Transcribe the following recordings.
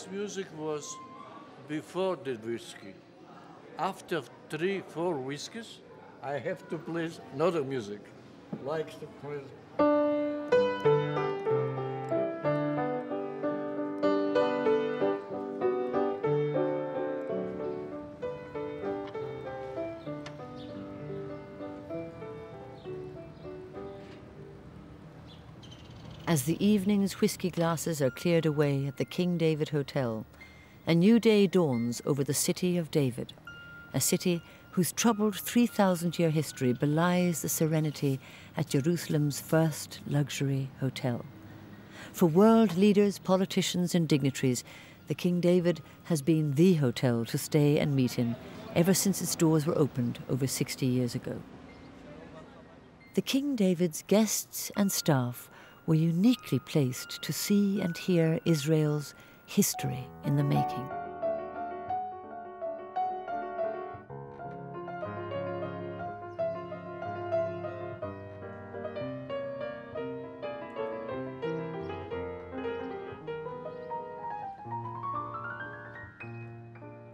This music was before the whiskey. After 3-4 whiskeys, I have to play another music, like to play. As the evening's whiskey glasses are cleared away at the King David Hotel, a new day dawns over the city of David, a city whose troubled 3,000-year history belies the serenity at Jerusalem's first luxury hotel. For world leaders, politicians and dignitaries, the King David has been the hotel to stay and meet in ever since its doors were opened over 60 years ago. The King David's guests and staff were uniquely placed to see and hear Israel's history in the making.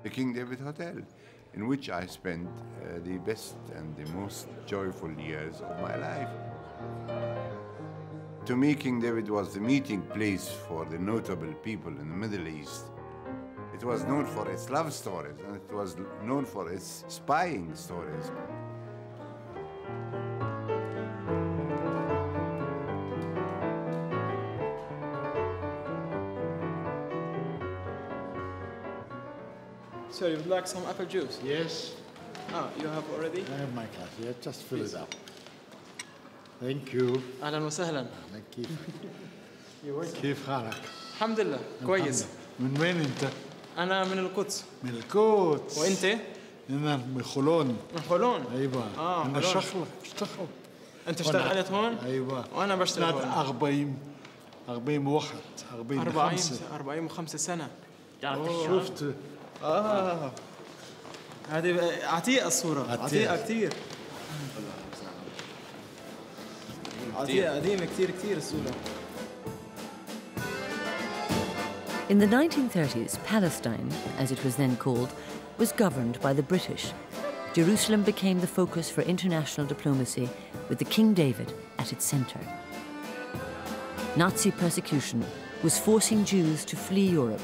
The King David Hotel, in which I spent the best and the most joyful years of my life. To me, King David was the meeting place for the notable people in the Middle East. It was known for its love stories, and it was known for its spying stories. So you would like some apple juice? Yes. Ah, you have already? I have my glass. Yeah, just fill it up. Thank you. أهلا وسهلا. كيف حالك؟ الحمد لله كويس. من وين أنت؟ أنا من القدس. من القدس. وأنت؟ أنا من خلون. من خلون؟ أيوة. أنا اشتغل. أنت اشتغلت هون؟ أيوة. وأنا بشتغل هون. 40 سنة. شفت؟ هذه عتيقة الصورة. عتيقة كثير. عتيقة قديمة كثير الصورة. In the 1930s, Palestine, as it was then called, was governed by the British. Jerusalem became the focus for international diplomacy, with the King David at its center. Nazi persecution was forcing Jews to flee Europe.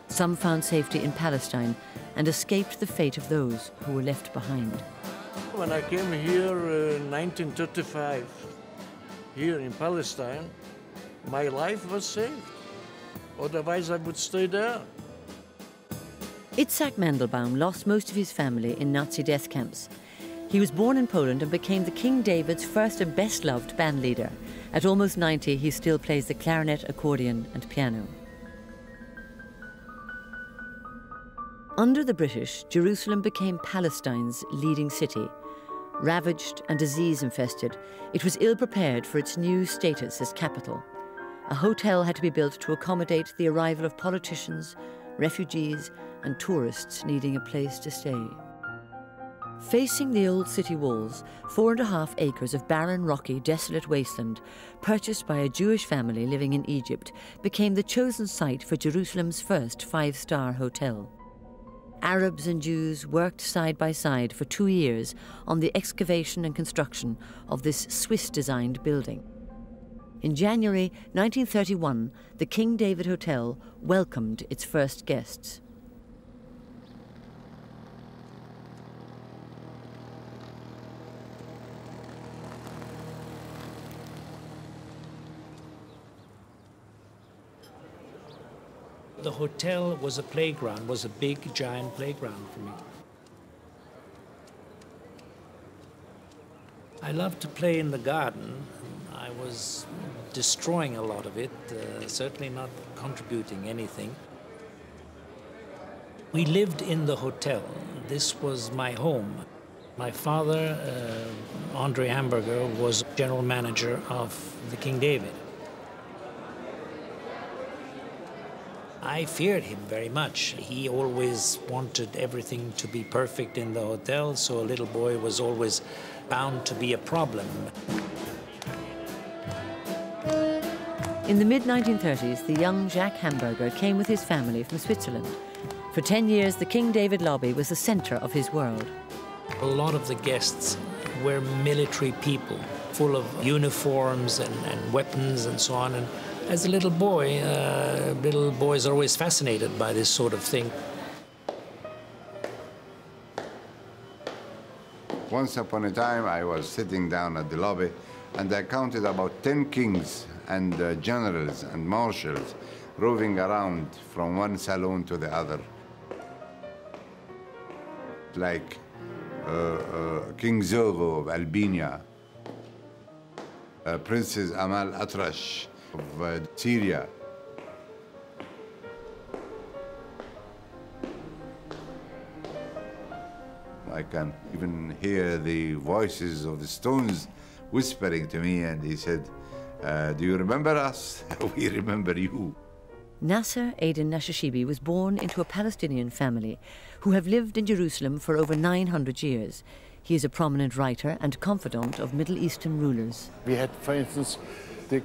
Some found safety in Palestine and escaped the fate of those who were left behind. When I came here in 1935, here in Palestine, my life was saved. Otherwise, I would stay there. Itzhak Mandelbaum lost most of his family in Nazi death camps. He was born in Poland and became the King David's first and best-loved band leader. At almost 90, he still plays the clarinet, accordion, and piano. Under the British, Jerusalem became Palestine's leading city. Ravaged and disease-infested, it was ill-prepared for its new status as capital. A hotel had to be built to accommodate the arrival of politicians, refugees, and tourists needing a place to stay. Facing the old city walls, 4.5 acres of barren, rocky, desolate wasteland, purchased by a Jewish family living in Egypt, became the chosen site for Jerusalem's first 5-star hotel. Arabs and Jews worked side by side for 2 years on the excavation and construction of this Swiss-designed building. In January 1931, the King David Hotel welcomed its first guests. The hotel was a playground, was a big, giant playground for me. I loved to play in the garden. I was destroying a lot of it, certainly not contributing anything. We lived in the hotel. This was my home. My father, Andre Hamburger, was general manager of the King David. I feared him very much. He always wanted everything to be perfect in the hotel, so a little boy was always bound to be a problem. In the mid-1930s, the young Jacques Hamburger came with his family from Switzerland. For 10 years, the King David lobby was the center of his world. A lot of the guests were military people, full of uniforms and weapons and so on. And as a little boy, little boys are always fascinated by this sort of thing. Once upon a time, I was sitting down at the lobby, and I counted about 10 kings and generals and marshals roving around from one saloon to the other. Like King Zogo of Albania, Princess Amal Atrash of Syria. I can even hear the voices of the Stones whispering to me, and he said, do you remember us? We remember you. Nasser Aden Nashashibi was born into a Palestinian family who have lived in Jerusalem for over 900 years. He is a prominent writer and confidant of Middle Eastern rulers. We had, for instance, the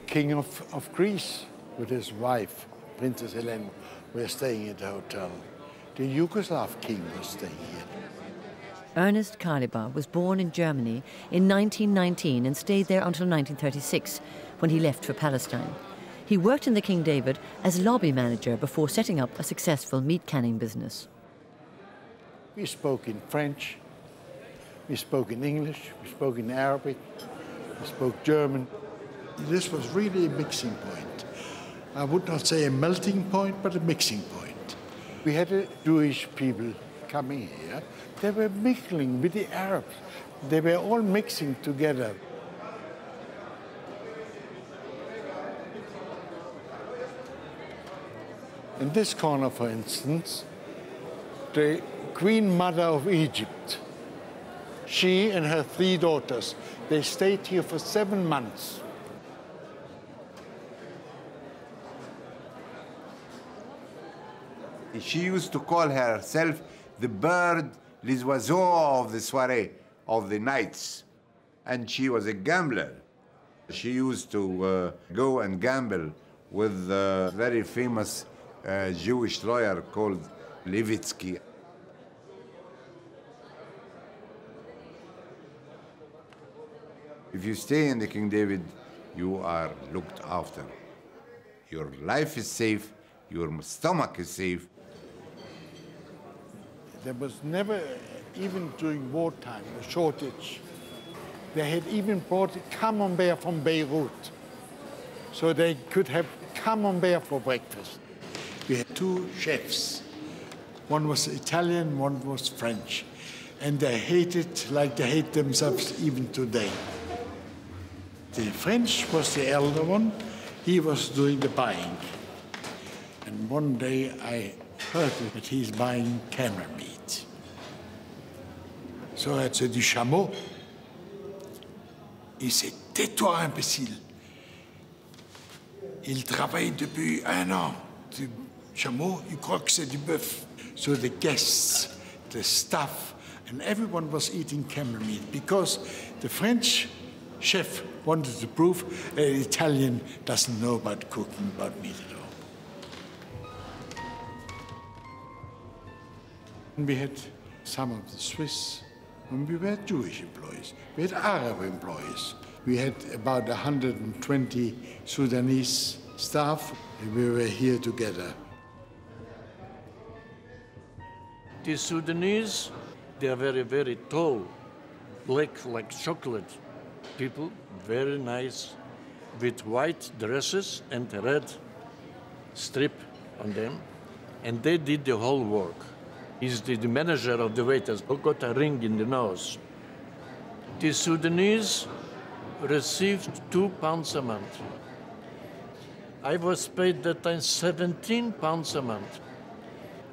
king of Greece with his wife, Princess Helena, were staying at the hotel. The Yugoslav king was staying here. Ernest Kaliber was born in Germany in 1919 and stayed there until 1936, when he left for Palestine. He worked in the King David as lobby manager before setting up a successful meat canning business. We spoke in French, we spoke in English, we spoke in Arabic, we spoke German. This was really a mixing point. I would not say a melting point, but a mixing point. We had Jewish people coming here. They were mingling with the Arabs. They were all mixing together. In this corner, for instance, the Queen Mother of Egypt, she and her 3 daughters, they stayed here for 7 months. She used to call herself the bird, les oiseaux of the soirée, of the nights. And she was a gambler. She used to go and gamble with a very famous Jewish lawyer called Levitsky. If you stay in the King David, you are looked after. Your life is safe, your stomach is safe. There was never, even during wartime, a shortage. They had even brought camembert from Beirut, so they could have camembert for breakfast. We had 2 chefs. One was Italian, one was French. And they hated like they hate themselves even today. The French was the elder one. He was doing the buying. And one day I heard that he's buying camel meat. So I said, du chameau. Il said, tais-toi, imbécile. Il travaille depuis 1 an. Du chameau, il croit que c'est du bœuf. So the guests, the staff, and everyone was eating camel meat because the French chef wanted to prove an Italian doesn't know about cooking, about meat at all. And we had some of the Swiss, and we had Jewish employees. We had Arab employees. We had about 120 Sudanese staff, and we were here together. The Sudanese, they are very, very tall, black like chocolate people, very nice, with white dresses and a red strip on them. And they did the whole work. He's the manager of the waiters who got a ring in the nose. The Sudanese received £2 a month. I was paid that time £17 a month.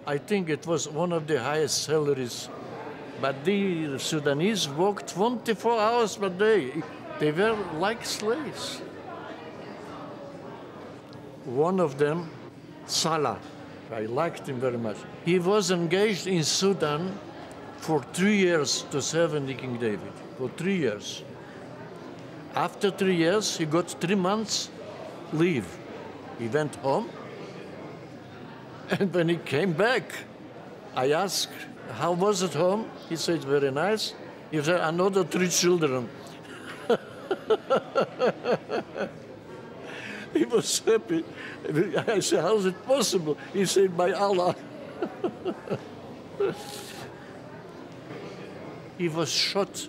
I think it was one of the highest salaries. But the Sudanese worked 24 hours per day. They were like slaves. One of them, Salah, I liked him very much. He was engaged in Sudan for 3 years to serve in the King David, for 3 years. After 3 years, he got 3 months leave. He went home, and when he came back, I asked, how was it home? He said, very nice. He said, another 3 children. He was happy. I said, how is it possible? He said, by Allah. He was shot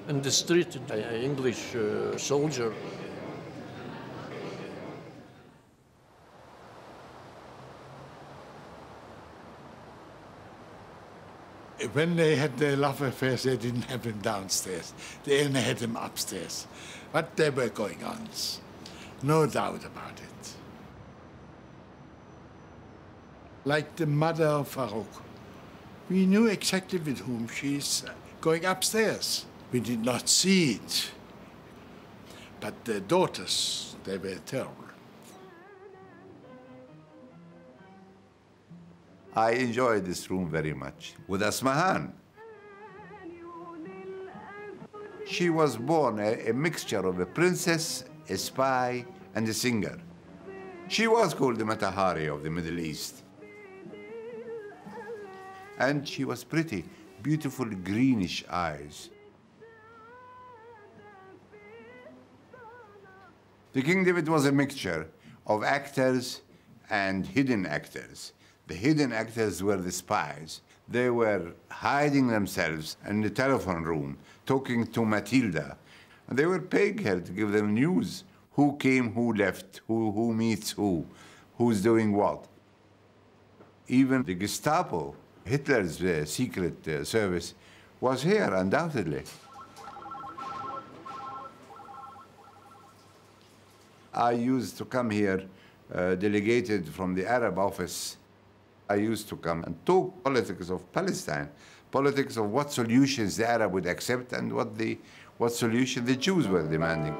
in the street by an English soldier. When they had their love affairs, they didn't have him downstairs. They only had him upstairs. But there were going on, no doubt about it. Like the mother of Farouk, we knew exactly with whom she's going upstairs. We did not see it. But the daughters, they were terrible. I enjoyed this room very much with Asmahan. She was born a mixture of a princess, a spy, and a singer. She was called the Matahari of the Middle East. And she was pretty, beautiful greenish eyes. The King David was a mixture of actors and hidden actors. The hidden actors were the spies. They were hiding themselves in the telephone room, talking to Matilda. And they were paying her to give them news. Who came, who left, who meets who, who's doing what. Even the Gestapo, Hitler's secret service, was here, undoubtedly. I used to come here, delegated from the Arab office. I used to come and talk politics of Palestine, politics of what solutions the Arab would accept and what solution the Jews were demanding.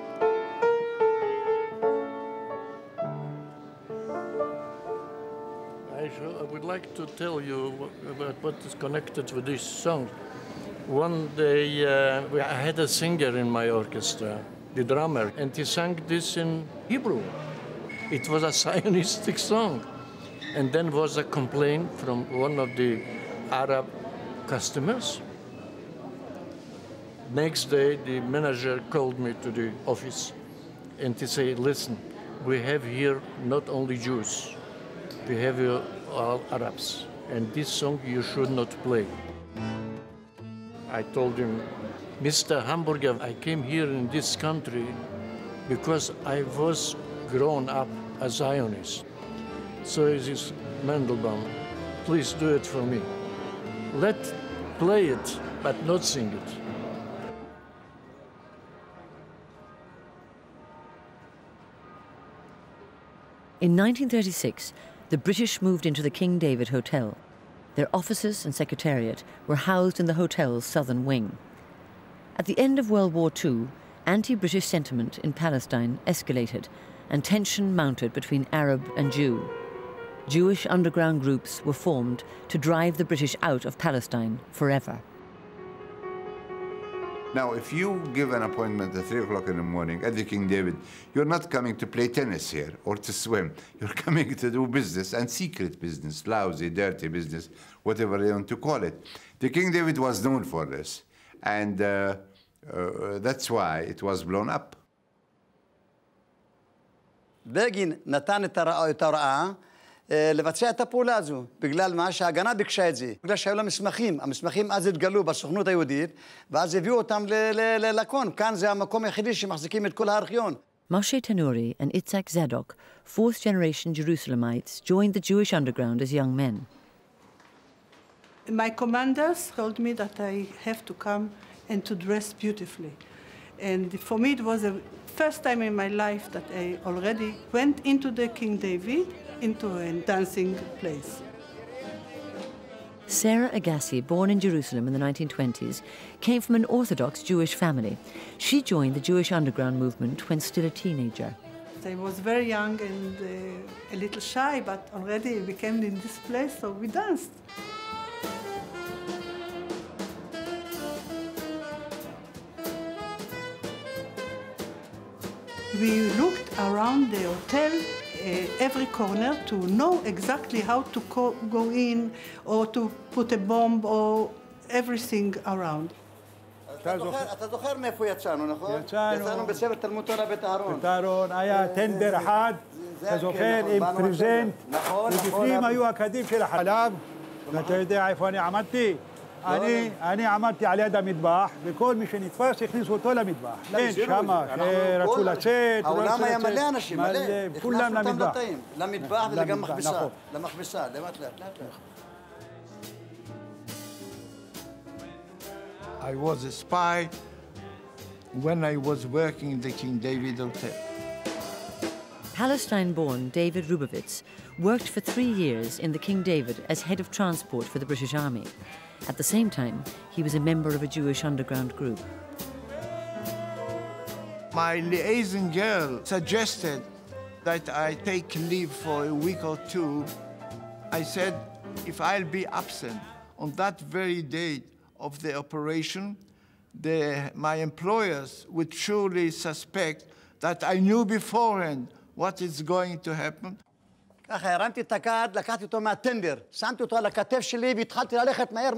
I would like to tell you about what is connected with this song. One day, I had a singer in my orchestra, the drummer, and he sang this in Hebrew. It was a Zionistic song. And then was a complaint from one of the Arab customers. Next day, the manager called me to the office, and he said, listen, we have here not only Jews, we have here all Arabs, and this song you should not play. I told him, Mr. Hamburger, I came here in this country because I was grown up a Zionist. So it is Mandelbaum, please do it for me. Play it, but not sing it. In 1936, the British moved into the King David Hotel. Their offices and secretariat were housed in the hotel's southern wing. At the end of World War II, anti-British sentiment in Palestine escalated and tension mounted between Arab and Jew. Jewish underground groups were formed to drive the British out of Palestine forever. Now, if you give an appointment at 3 o'clock in the morning at the King David, you're not coming to play tennis here or to swim. You're coming to do business, and secret business, lousy, dirty business, whatever they want to call it. The King David was known for this, and that's why it was blown up. בגין נתן את ההוראה לבצע את הפעולה הזו, בגלל מה שההגנה ביקשה את זה, בגלל שהיו לה מסמכים. המסמכים אז התגלו בסוכנות היהודית, ואז הביאו אותם ללקון. כאן זה המקום היחידי שמחזיקים את כל הארכיון. Moshe Tanuri and Itzhak Zadok, fourth-generation Jerusalemites, joined the Jewish underground as young men. My commanders told me that I have to come and to dress beautifully. And for me, it was the first time in my life that I already went into the King David, into a dancing place. Sarah Agassi, born in Jerusalem in the 1920s, came from an Orthodox Jewish family. She joined the Jewish underground movement when still a teenager. I was very young and a little shy, but already I became in this place, so we danced. We looked around the hotel, every corner, to know exactly how to go in or to put a bomb or everything around. אתה זוכר מאיפה יצאנו, נכון? יצאנו בסרט תלמוד תורה בית אהרון. בית אהרון, היה טנדר אחד, אתה זוכר, עם פרזנט, ובפנים היו הקדים של החלב, ואתה יודע איפה אני עמדתי? אני עמדתי על יד המטבח, וכל מי שנתפס הכניסו אותו למטבח. כן, שמה, שרצו לצאת, העולם היה מלא אנשים, מלא. כולם למטבח. למטבח וגם מכבסה, למכבסה, לאט לאט. I was a spy when I was working in the King David Hotel. Palestine-born David Rubovitz worked for 3 years in the King David as head of transport for the British Army. At the same time, he was a member of a Jewish underground group. My liaison girl suggested that I take leave for a week or two. I said, if I'll be absent on that very day of the operation, my employers would surely suspect that I knew beforehand what is going to happen. ככה הרמתי את הכד, לקחתי אותו מהטנדר, שמתי אותו על הכתף שלי והתחלתי ללכת מהר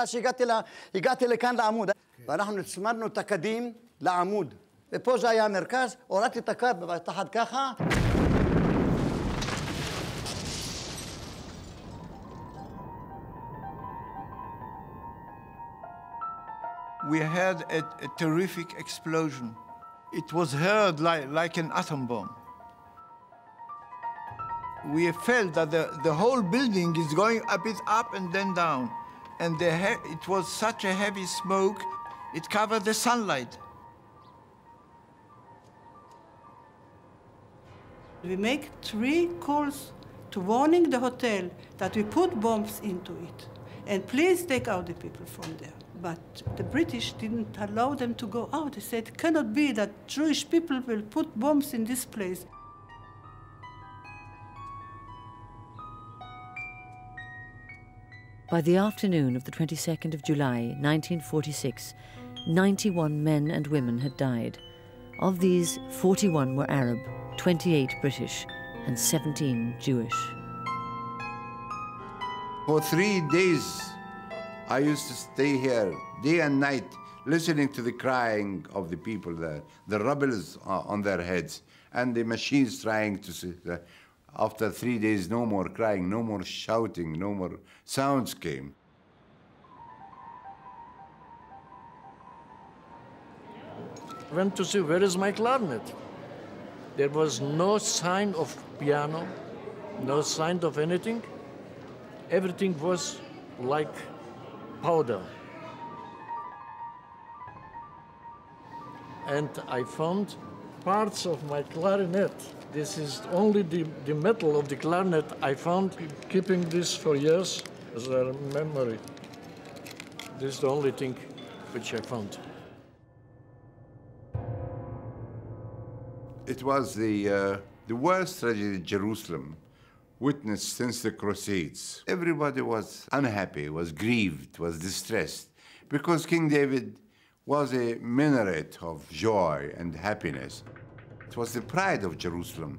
עד שהגעתי לכאן לעמוד. ואנחנו נצמדנו את הכדים לעמוד. ופה זה היה המרכז, הורדתי את הכד תחת ככה. We had a terrific explosion. It was heard like an atom bomb. We felt that the whole building is going a bit up and then down. And it was such a heavy smoke, it covered the sunlight. We make 3 calls to warning the hotel that we put bombs into it. And please take out the people from there. But the British didn't allow them to go out. They said, it cannot be that Jewish people will put bombs in this place. By the afternoon of the 22nd of July, 1946, 91 men and women had died. Of these, 41 were Arab, 28 British, and 17 Jewish. For 3 days, I used to stay here day and night, listening to the crying of the people there, the rubbles on their heads, and the machines trying to see. After 3 days, no more crying, no more shouting, no more sounds came. I went to see, where is my clarinet? There was no sign of piano, no sign of anything. Everything was like powder. And I found parts of my clarinet. This is only the metal of the clarinet I found, keeping this for years as a memory. This is the only thing which I found. It was the worst tragedy Jerusalem witnessed since the Crusades. Everybody was unhappy, was grieved, was distressed, because King David was a minaret of joy and happiness. It was the pride of Jerusalem.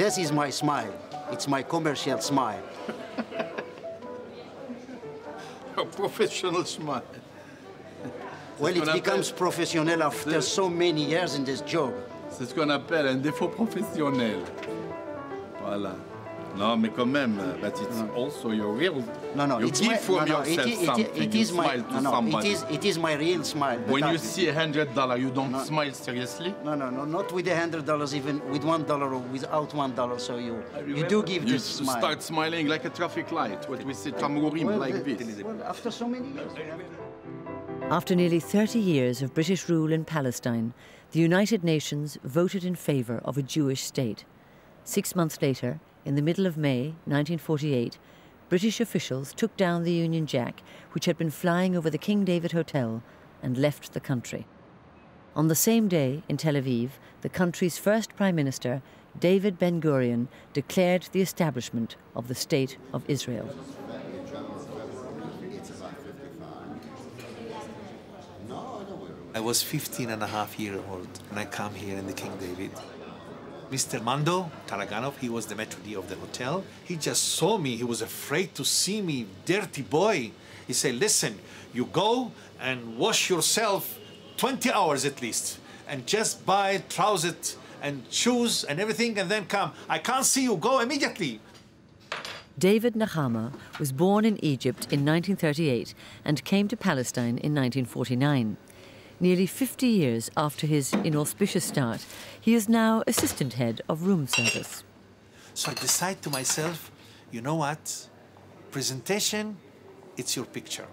This is my smile. It's my commercial smile. A professional smile. Well, it becomes professional after so many years in this job. C'est ce qu'on appelle un défaut professionnel. Voilà. Non, mais quand même, but it's also your real. No, you it's give my, from yourself something. It you is my, smile to somebody. it is my real smile. When you see $100, you don't smile seriously? No, not with $100, even with $1 or without $1. So you do give you this smile. You start smiling like a traffic light. What we say, tamurim, like this. Well, after so many years. After nearly 30 years of British rule in Palestine, the United Nations voted in favor of a Jewish state. 6 months later, in the middle of May 1948, British officials took down the Union Jack, which had been flying over the King David Hotel, and left the country. On the same day, in Tel Aviv, the country's first Prime Minister, David Ben-Gurion, declared the establishment of the State of Israel. I was 15 and a half years old when I came here in the King David. Mr. Mando Taraganov, he was the maitre d' of the hotel. He just saw me. He was afraid to see me, dirty boy. He said, listen, you go and wash yourself 20 hours at least, and just buy trousers and shoes and everything, and then come. I can't see you. Go immediately. David Nahama was born in Egypt in 1938 and came to Palestine in 1949. Nearly 50 years after his inauspicious start, he is now assistant head of room service. So I decide to myself, you know what? Presentation, it's your picture.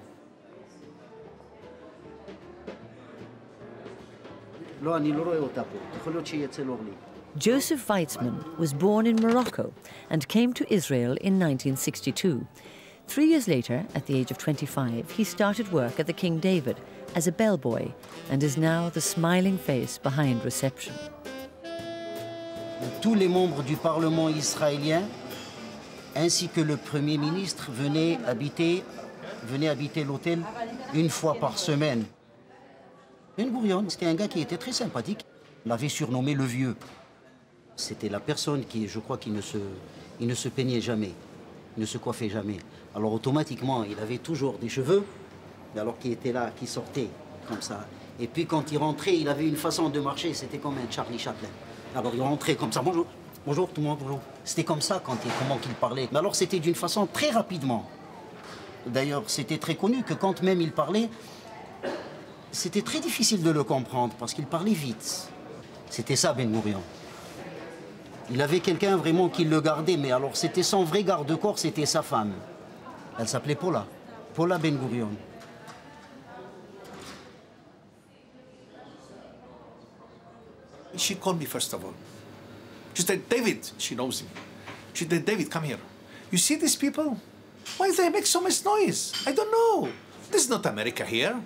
Joseph Weizmann was born in Morocco and came to Israel in 1962. 3 years later, at the age of 25, he started work at the King David as a bellboy and is now the smiling face behind reception. Tous les membres du Parlement israélien ainsi que le Premier ministre venaient habiter l'hôtel une fois par semaine. Ben-Gurion, c'était un gars qui était très sympathique. On l'avait surnommé le Vieux. C'était la personne qui, je crois, il ne se peignait jamais, il ne se coiffait jamais. Alors automatiquement, il avait toujours des cheveux, alors qu'il était là, qui sortait comme ça. Et puis quand il rentrait, il avait une façon de marcher, c'était comme un Charlie Chaplin. Alors il rentrait comme ça, bonjour, bonjour tout le monde, bonjour. C'était comme ça comment qu'il parlait. Mais alors c'était d'une façon très rapidement. D'ailleurs, c'était très connu que quand même il parlait, c'était très difficile de le comprendre parce qu'il parlait vite. C'était ça, Ben-Gurion. Il avait quelqu'un vraiment qui le gardait, mais alors c'était son vrai garde-corps, c'était sa femme. Elle s'appelait Paula, Paula Ben-Gurion. She called me first of all. She said, David, she knows him. She said, David, come here. You see these people? Why do they make so much noise? I don't know. This is not America here.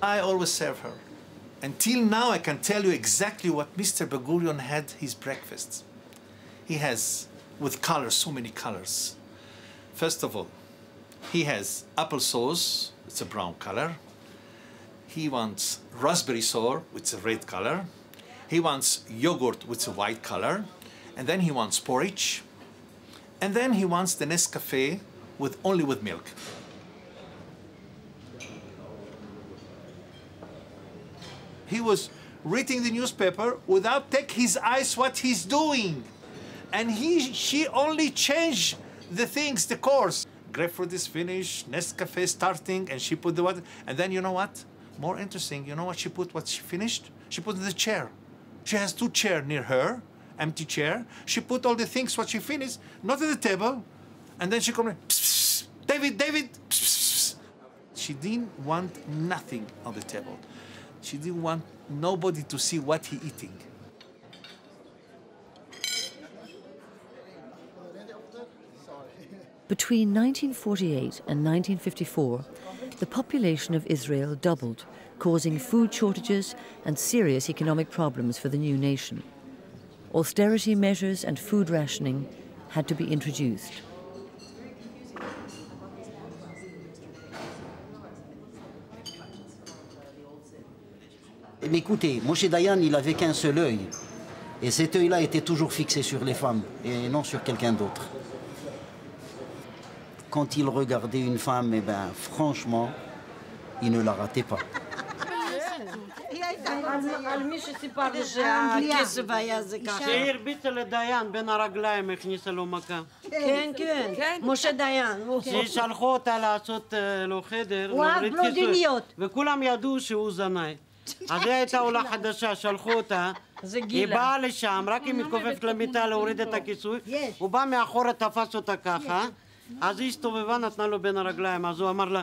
I always serve her. Until now, I can tell you exactly what Mr. Ben-Gurion had his breakfast. He has, with colors, so many colors. First of all, he has applesauce, it's a brown color. He wants raspberry sauce, with a red color. He wants yogurt with a white color. And then he wants porridge. And then he wants the Nescafe only with milk. He was reading the newspaper without taking his eyes what he's doing. And she only changed the things, the course. Grapefruit is finished, Nescafe starting, and she put the water. And then you know what? More interesting, you know what she put, what she finished? She put in the chair. She has 2 chairs near her, empty chair. She put all the things, what she finished, not at the table. And then she come in, pss, pss, David, David, pss, pss. She didn't want nothing on the table. She didn't want nobody to see what he eating. Between 1948 and 1954, the population of Israel doubled, causing food shortages and serious economic problems for the new nation. Austerity measures and food rationing had to be introduced. Mais écoutez, Moshe Dayan, il avait qu'un seul œil. Et cet œil-là était toujours fixé sur les femmes et non sur quelqu'un d'autre. Quand il regardait une femme, eh ben, franchement, il ne la ratait pas. על מי שסיפרתי שהכסף היה זה ככה. שהרביצה לדיין בין הרגליים, הכניסה לו מכה. כן, כן, משה דיין. ששלחו אותה לעשות לו חדר, וואו, בלונדיניות. וכולם ידעו שהוא זנאי. אז היא הייתה עולה חדשה, שלחו אותה. היא באה לשם, רק היא מתכופפת למיטה להוריד את הכיסוי. הוא בא מאחורה, תפס אותה ככה. אז היא הסתובבה, נתנה לו בין הרגליים. אז הוא אמר לה,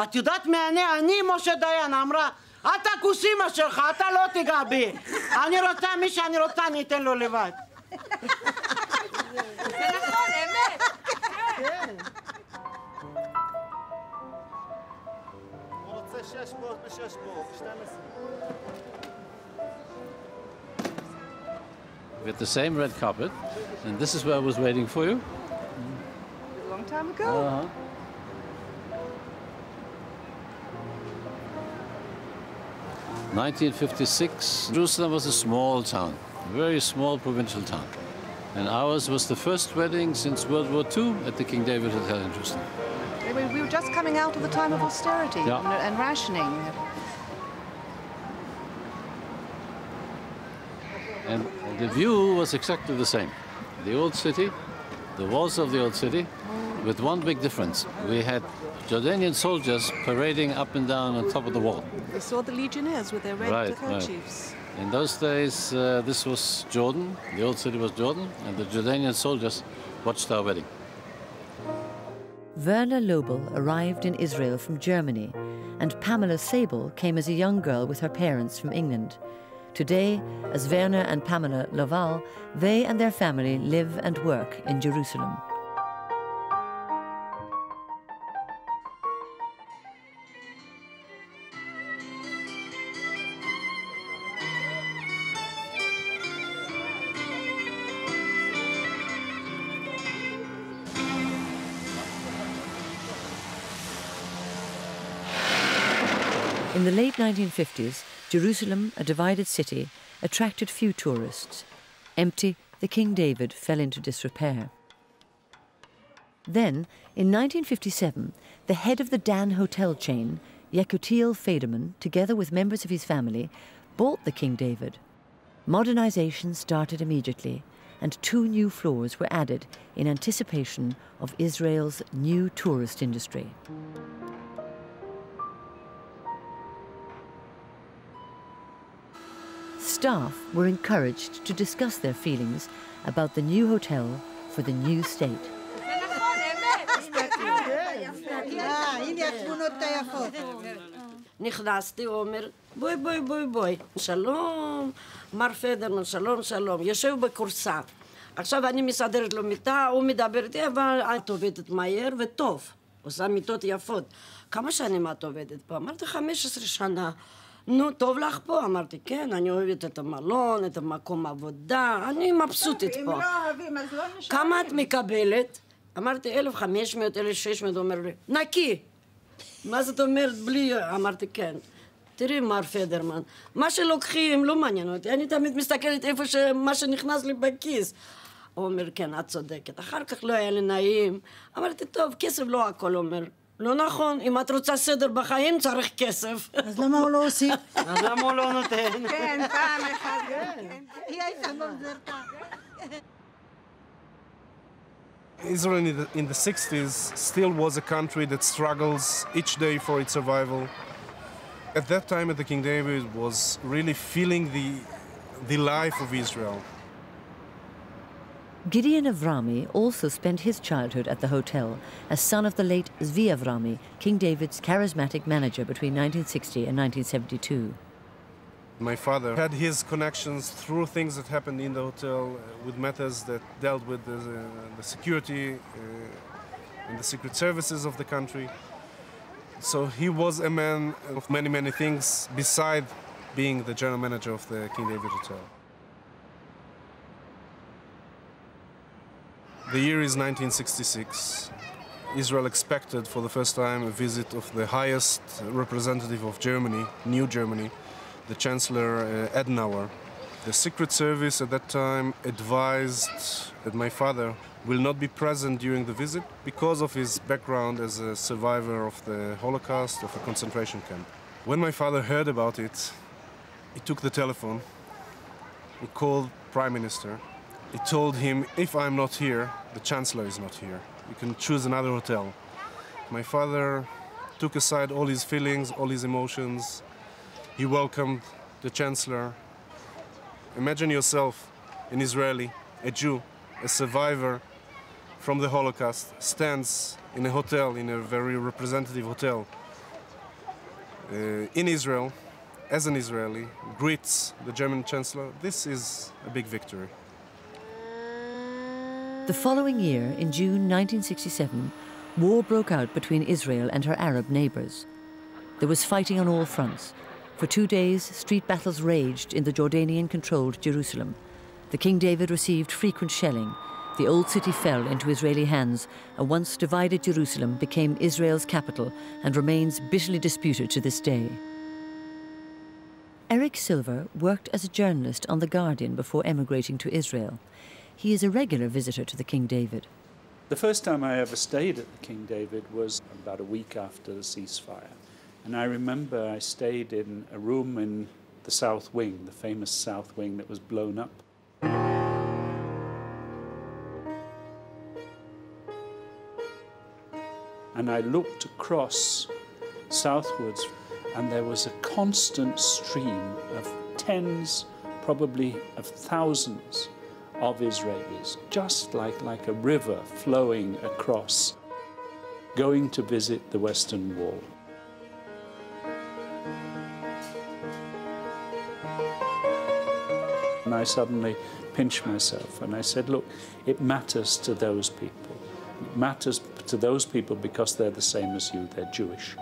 את יודעת מי אני משה דיין. אמרה, אתה כוס אמא שלך, אתה לא תיגע בי. אני רוצה מי שאני רוצה, אני אתן לו לבד. זה נכון, אמת. הוא רוצה 600 ב-600, 12. With the same red carpet, and this is where I was waiting for you. A long time ago. 1956, Jerusalem was a small town, a very small provincial town. And ours was the first wedding since World War II at the King David Hotel in Jerusalem. We were just coming out of the time of austerity and rationing. And the view was exactly the same. The old city, the walls of the old city, with one big difference. We had Jordanian soldiers parading up and down on top of the wall. We saw the legionnaires with their red kerchiefs. Right. In those days, this was Jordan, the old city was Jordan, and the Jordanian soldiers watched our wedding. Werner Lobel arrived in Israel from Germany, and Pamela Sable came as a young girl with her parents from England. Today, as Werner and Pamela Laval, they and their family live and work in Jerusalem. In the late 1950s, Jerusalem, a divided city, attracted few tourists. Empty, the King David fell into disrepair. Then, in 1957, the head of the Dan hotel chain, Yekutiel Federman, together with members of his family, bought the King David. Modernization started immediately, and 2 new floors were added in anticipation of Israel's new tourist industry. Staff were encouraged to discuss their feelings about the new hotel for the new state. נכנסתי, הוא אומר, בואי, שלום, מר פדרמן, שלום, יושב בכורסה. עכשיו אני מסדרת לו מיטה, הוא מדבר איתי, אבל את עובדת מהר וטוב, עושה מיטות יפות. כמה שנים את עובדת פה? אמרתי, 15 שנה. נו, טוב לך פה? אמרתי, כן, אני אוהבת את המלון, את המקום העבודה, אני מבסוטית פה. אם לא אוהבים, אז לא נשאר. כמה את מקבלת? אמרתי, 1,500, 1,600, הוא אומר לי, נקי. מה זאת אומרת בלי? אמרתי, כן. תראי, מר פדרמן, מה שלוקחים לא מעניין אותי, אני תמיד מסתכלת איפה מה שנכנס לי בכיס. הוא אומר, כן, את צודקת. אחר כך לא היה לי נעים. אמרתי, טוב, כסף לא הכל אומר. לא נכון, אם את רוצה סדר בחיים צריך כסף. אז למה הוא לא עושה? אז למה הוא לא נותן? כן, פעם אחת, כן. היא הייתה ממזרתה. Israel in the 60s still was a country that struggles each day for its survival. At that time, the King David was really feeling the life of Israel. Gideon Avrami also spent his childhood at the hotel as son of the late Zvi Avrami, King David's charismatic manager between 1960 and 1972. My father had his connections through things that happened in the hotel with matters that dealt with the security and the secret services of the country. So he was a man of many, many things beside being the general manager of the King David Hotel. The year is 1966. Israel expected for the first time a visit of the highest representative of Germany, New Germany, the Chancellor Adenauer. The Secret Service at that time advised that my father will not be present during the visit because of his background as a survivor of the Holocaust, of a concentration camp. When my father heard about it, he took the telephone, he called Prime Minister. He told him, if I'm not here, the Chancellor is not here. You can choose another hotel. My father took aside all his feelings, all his emotions. He welcomed the Chancellor. Imagine yourself, an Israeli, a Jew, a survivor from the Holocaust, stands in a hotel, in a very representative hotel in Israel, as an Israeli, greets the German Chancellor. This is a big victory. The following year, in June 1967, war broke out between Israel and her Arab neighbors. There was fighting on all fronts. For 2 days, street battles raged in the Jordanian-controlled Jerusalem. The King David received frequent shelling. The old city fell into Israeli hands. A once divided Jerusalem became Israel's capital and remains bitterly disputed to this day. Eric Silver worked as a journalist on The Guardian before emigrating to Israel. He is a regular visitor to the King David. The first time I ever stayed at the King David was about a week after the ceasefire. And I remember I stayed in a room in the South Wing, the famous South Wing that was blown up. And I looked across southwards, and there was a constant stream of tens, probably of thousands of Israelis, just like a river flowing across, going to visit the Western Wall. And I suddenly pinched myself and I said, look, it matters to those people. It matters to those people because they're the same as you, they're Jewish.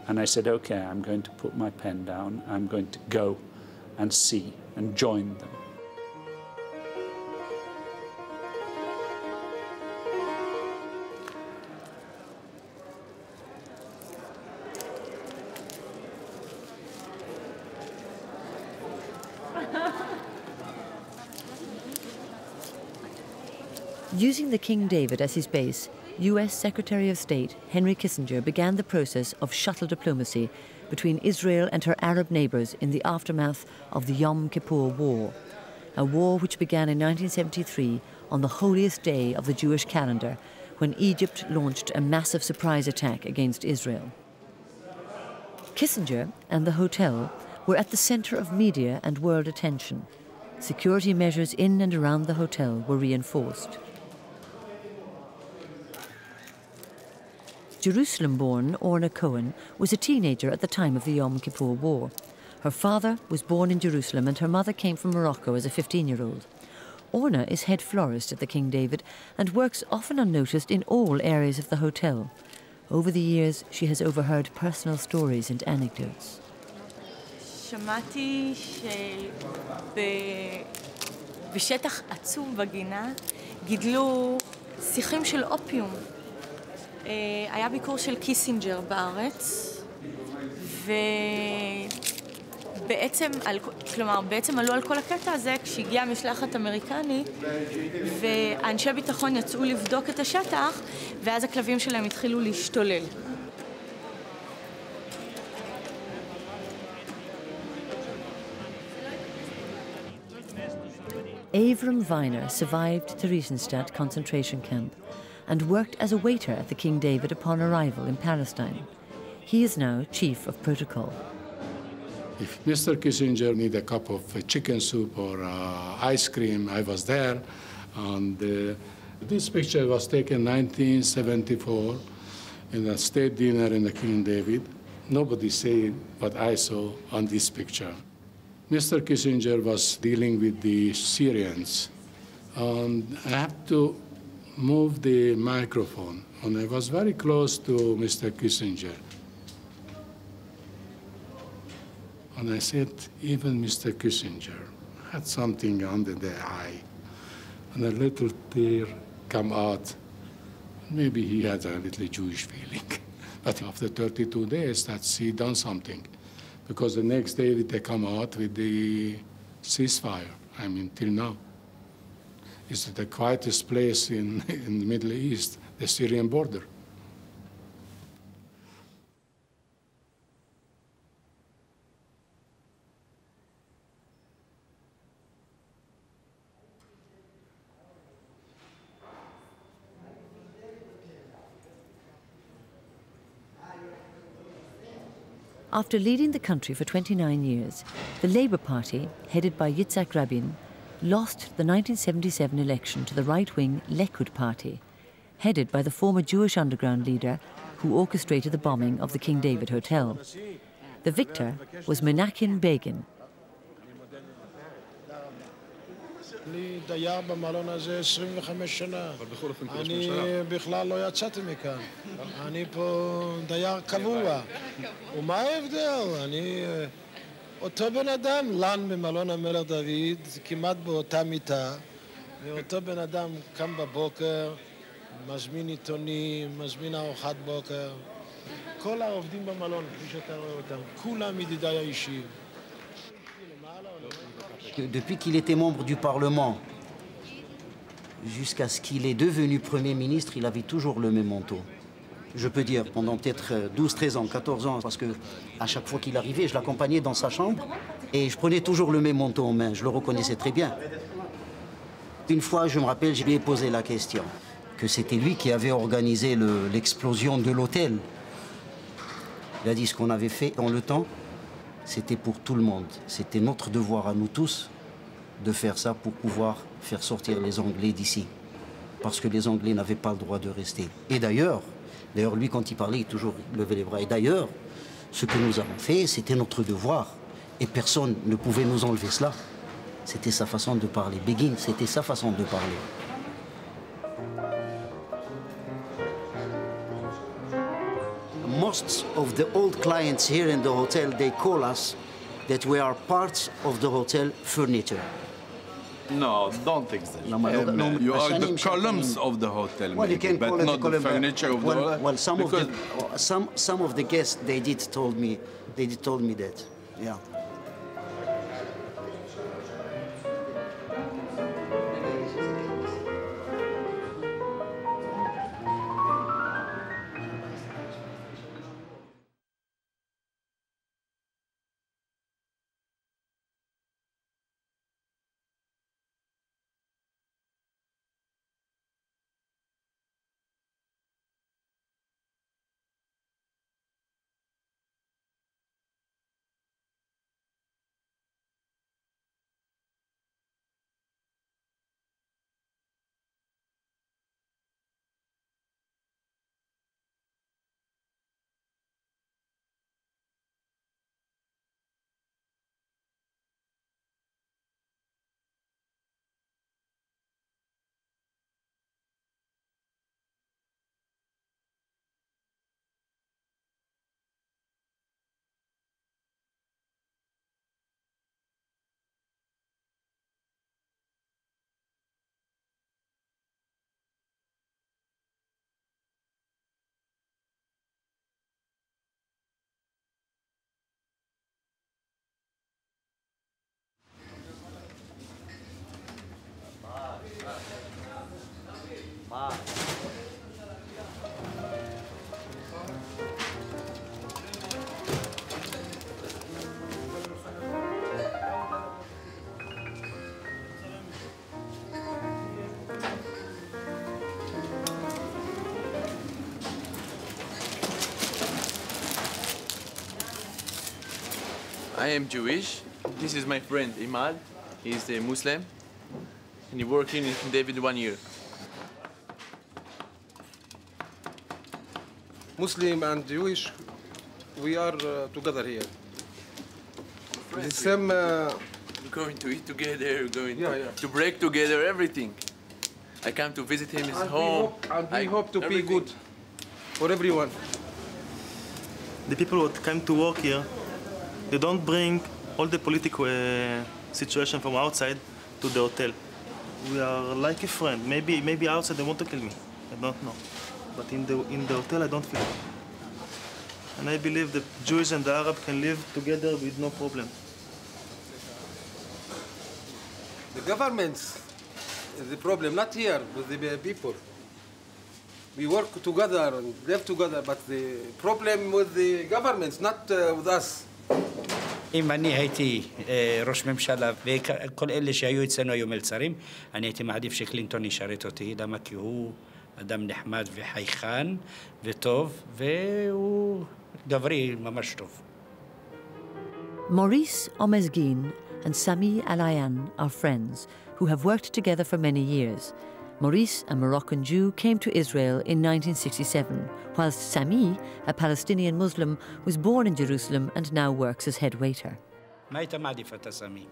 And I said, okay, I'm going to put my pen down, I'm going to go and see and join them. Using the King David as his base, US Secretary of State Henry Kissinger began the process of shuttle diplomacy between Israel and her Arab neighbors in the aftermath of the Yom Kippur War, a war which began in 1973 on the holiest day of the Jewish calendar, when Egypt launched a massive surprise attack against Israel. Kissinger and the hotel were at the center of media and world attention. Security measures in and around the hotel were reinforced. Jerusalem-born Orna Cohen was a teenager at the time of the Yom Kippur War. Her father was born in Jerusalem and her mother came from Morocco as a 15-year-old. Orna is head florist at the King David and works often unnoticed in all areas of the hotel. Over the years, she has overheard personal stories and anecdotes. שמעתי שבשטח עצום בגינה גידלו שיחים של אופיום. היה ביקור של קיסינג'ר בארץ, ובעצם עלו על כל הקטע הזה כשהגיעה משלחת אמריקנית, ואנשי ביטחון יצאו לבדוק את השטח, ואז הכלבים שלהם התחילו להשתולל. Avram Weiner survived Theresienstadt concentration camp and worked as a waiter at the King David upon arrival in Palestine. He is now chief of protocol. If Mr. Kissinger needed a cup of chicken soup or ice cream, I was there. And this picture was taken in 1974 in a state dinner in the King David. Nobody said what I saw on this picture. Mr. Kissinger was dealing with the Syrians, and I have to move the microphone, and I was very close to Mr. Kissinger. And I said, even Mr. Kissinger had something under the eye, and a little tear come out. Maybe he had a little Jewish feeling. But after 32 days, that's he done something. because the next day they come out with the ceasefire. I mean, till now. It's the quietest place in the Middle East, the Syrian border. After leading the country for 29 years, the Labour Party, headed by Yitzhak Rabin, lost the 1977 election to the right-wing Likud Party, headed by the former Jewish underground leader who orchestrated the bombing of the King David Hotel. The victor was Menachem Begin. אני דייר במלון הזה 25 שנה. אני בכלל לא יצאתי מכאן. אני פה דייר קבוע. ומה ההבדל? אני אותו בן אדם, לן במלון המלך דוד, כמעט באותה מיטה. ואותו בן אדם קם בבוקר, מזמין עיתונים, מזמין ארוחת בוקר. כל העובדים במלון, כפי שאתה רואה אותם, כולם ידידיי האישיים. Depuis qu'il était membre du Parlement, jusqu'à ce qu'il est devenu Premier ministre, il avait toujours le même manteau. Je peux dire pendant peut-être 12, 13 ans, 14 ans, parce qu'à chaque fois qu'il arrivait, je l'accompagnais dans sa chambre et je prenais toujours le même manteau en main, je le reconnaissais très bien. Une fois, je me rappelle, je lui ai posé la question, que c'était lui qui avait organisé l'explosion de l'hôtel. Il a dit ce qu'on avait fait dans le temps, c'était pour tout le monde. C'était notre devoir à nous tous de faire ça pour pouvoir faire sortir les Anglais d'ici. Parce que les Anglais n'avaient pas le droit de rester. Et d'ailleurs, lui quand il parlait, il toujours levait les bras. Et d'ailleurs, ce que nous avons fait, c'était notre devoir. Et personne ne pouvait nous enlever cela. C'était sa façon de parler. Begin, c'était sa façon de parler. Most of the old clients here in the hotel, they call us that we are parts of the hotel furniture. No, don't think that. You are the columns of the hotel, well, maybe, but not the furniture of the hotel. Well, some of the guests, they did told me that, yeah. I am Jewish. This is my friend Imad. He's a Muslim. And he worked in David 1 year. Muslim and Jewish, we are together here. The same. We're going to eat together, we're going to break together, everything. I come to visit him in his home. We hope to be good for everyone. The people who come to work here, they don't bring all the political situation from outside to the hotel. We are like a friend. Maybe outside they want to kill me. I don't know. But in the hotel I don't feel it. And I believe the Jews and the Arab can live together with no problem. The governments is the problem, not here with the people. We work together and live together, but the problem with the governments, not with us. אם אני הייתי ראש ממשלה וכל אלה שהיו אצלנו היו מלצרים, אני הייתי מעדיף שקלינטון ישרת אותי, למה? כי הוא אדם נחמד וחייכן וטוב, והוא גברי ממש טוב. Maurice Omezguin and Sami Alayan are friends who have worked together for many years. Maurice, a Moroccan Jew, came to Israel in 1967, whilst Sami, a Palestinian Muslim, was born in Jerusalem and now works as head waiter. מה היית מעדיף אתה, סמי?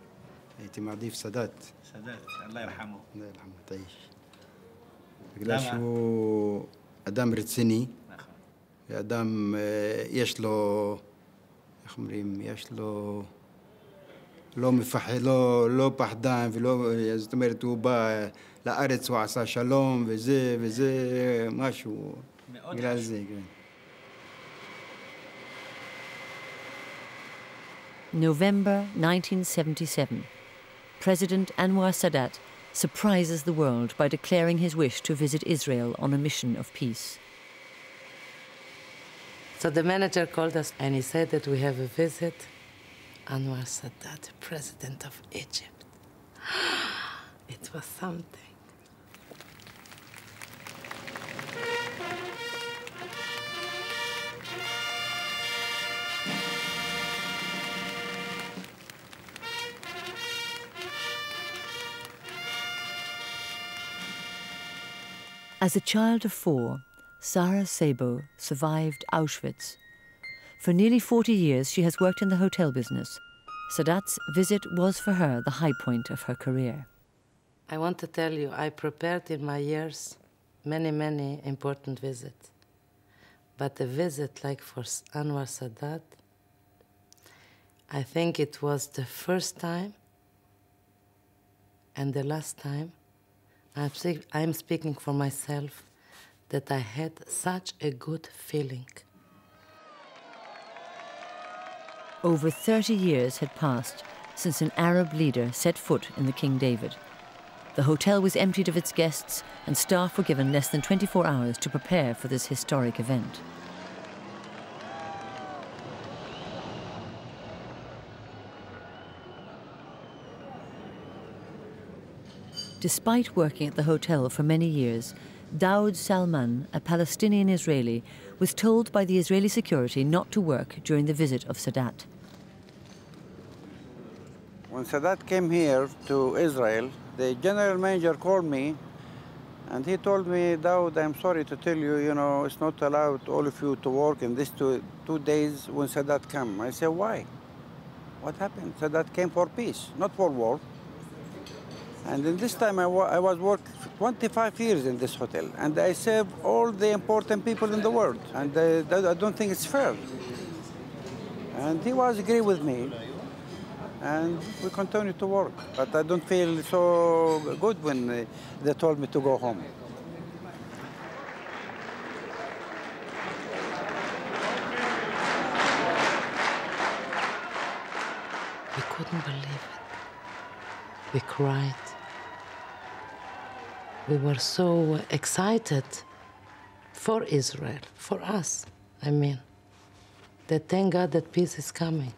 הייתי מעדיף סאדאת. סאדאת, אללה ירחמו. אללה ירחמו, תעיש. בגלל שהוא אדם רציני, ואדם, יש לו, איך אומרים, יש לו, לא מפחד, לא פחדן, ולא, זאת אומרת, הוא בא לארץ, הוא עשה שלום, וזה משהו, בגלל זה, כן. November 1977. President Anwar Sadat surprises the world by declaring his wish to visit Israel on a mission of peace. So the manager called us and he said that we have a visit. Anwar Sadat, President of Egypt. It was something. As a child of 4, Sarah Sabo survived Auschwitz. For nearly 40 years, she has worked in the hotel business. Sadat's visit was for her the high point of her career. I want to tell you, I prepared in my years many important visits. But a visit like for Anwar Sadat, I think it was the first time and the last time, I'm speaking for myself, that I had such a good feeling. Over 30 years had passed since an Arab leader set foot in the King David. The hotel was emptied of its guests and staff were given less than 24 hours to prepare for this historic event. Despite working at the hotel for many years, Daoud Salman, a Palestinian Israeli, was told by the Israeli security not to work during the visit of Sadat. When Sadat came here to Israel, the general manager called me and he told me, Daoud, I'm sorry to tell you, it's not allowed all of you to work in these two days when Sadat came. I said, why? What happened? Sadat came for peace, not for war. And in this time, I was working 25 years in this hotel, and I served all the important people in the world, and I don't think it's fair. And he was agree with me, and we continued to work. But I don't feel so good when they told me to go home. We couldn't believe it. We cried. We were so excited for Israel, for us, I mean. That thank God that peace is coming.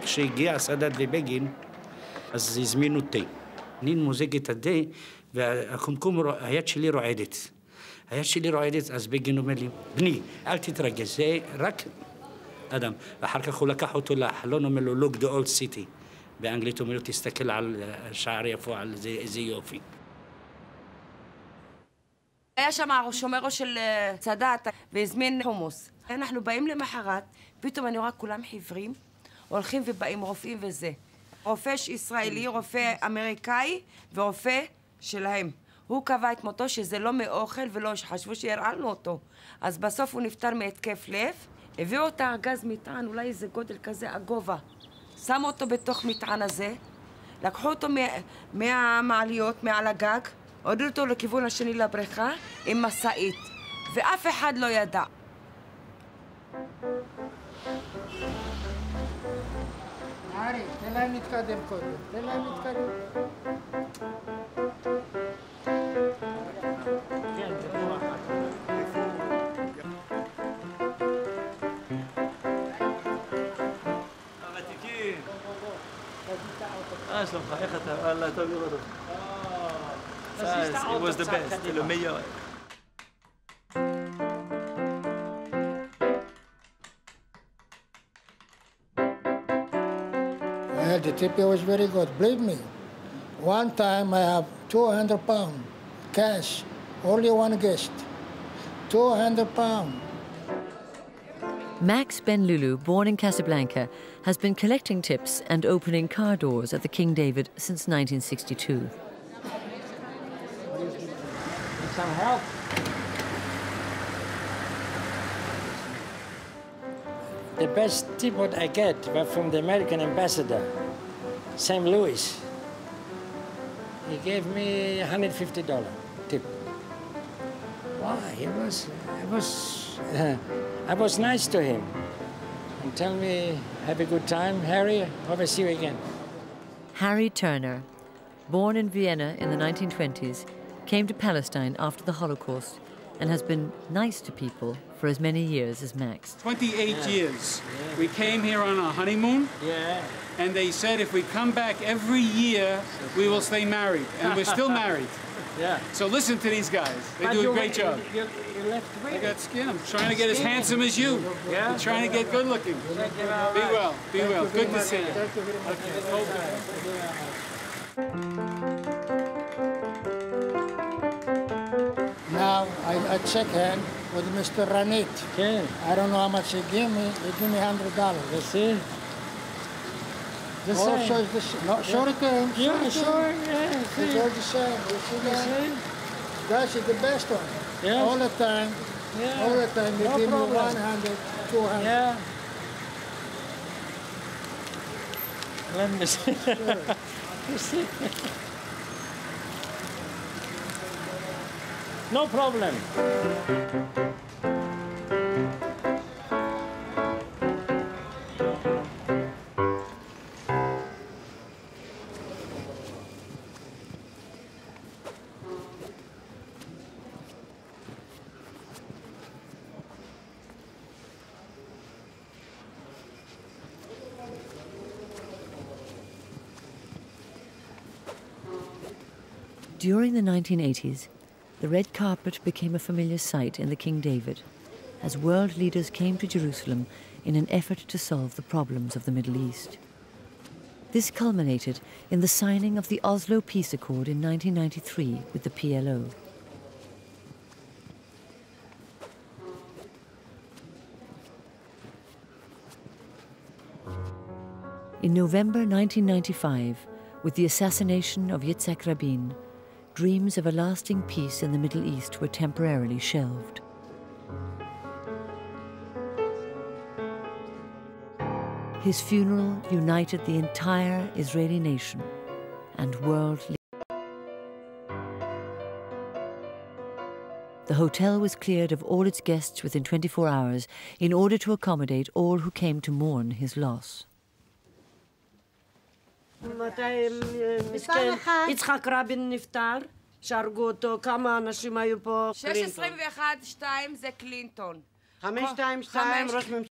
כשהגיע סאדאת ובגין, אז הזמינו תה. אני מוזג את התה, והקומקום, היד שלי רועדת. היד שלי רועדת, אז בגין אומר לי, בני, אל תתרגש, זה רק אדם. ואחר כך הוא לקח אותו לחלון, אומר לו, look the old city. באנגלית אומר לו, תסתכל על שער יפו, על איזה יופי. היה שם שומרו של סאדאת והזמין חומוס. אנחנו באים למחרת, פתאום אני רואה כולם חיוורים, הולכים ובאים רופאים וזה. רופא ישראלי, רופא אמריקאי ורופא שלהם. הוא קבע את מותו שזה לא מאוכל ולא חשבו שהרעלנו אותו. אז בסוף הוא נפטר מהתקף לב, הביאו את ארגז מטען, אולי איזה גודל כזה, הגובה. שמו אותו בתוך מטען הזה, לקחו אותו מהמעליות, מעל הגג, הורידו אותו לכיוון השני לבריכה עם מסעית. ואף אחד לא ידע. ארי, תן להם להתקדם קודם, תן להם להתקדם. הוותיקים. מה שלומך? איך אתה? וואלה, טוב לראות אותך. It was the best, le meilleur. Yeah, the tippy was very good, believe me. One time I have 200 pounds cash, only one guest, 200 pounds. Max Ben Lulu, born in Casablanca, has been collecting tips and opening car doors at the King David since 1962. Some help. The best tip what I get was from the American ambassador, St. Louis. He gave me $150 tip. Why? I was nice to him. And tell me, have a good time, Harry. Hope I see you again. Harry Turner, born in Vienna in the 1920s, came to Palestine after the Holocaust and has been nice to people for as many years as Max. 28 years. We came here on a honeymoon, and they said if we come back every year, we will stay married, and we're still married. So listen to these guys. They do a great job. I got skin. I'm trying to get as handsome as you. I'm trying to get good looking. Be well. Be well. Good to see you. Now I check hand with Mr. Ranit. I don't know how much he gave me. He gave me $100. You see? The same. Also, it's the same. No, sure it came. Yeah, sure. Yeah, it's all the same. You see that? Guys, it's the best one. Yeah. All the time. Yeah. All the time. You give me 100, 200. Yeah. Let me see. You see? No problem. During the 1980s, the red carpet became a familiar sight in the King David as world leaders came to Jerusalem in an effort to solve the problems of the Middle East. This culminated in the signing of the Oslo Peace Accord in 1993 with the PLO. In November 1995, with the assassination of Yitzhak Rabin, dreams of a lasting peace in the Middle East were temporarily shelved. His funeral united the entire Israeli nation and world leaders. The hotel was cleared of all its guests within 24 hours in order to accommodate all who came to mourn his loss. מתי מסכן יצחק רבין נפטר, שהרגו אותו, כמה אנשים היו פה? 621-2 זה קלינטון. 522 ראש ממשלה.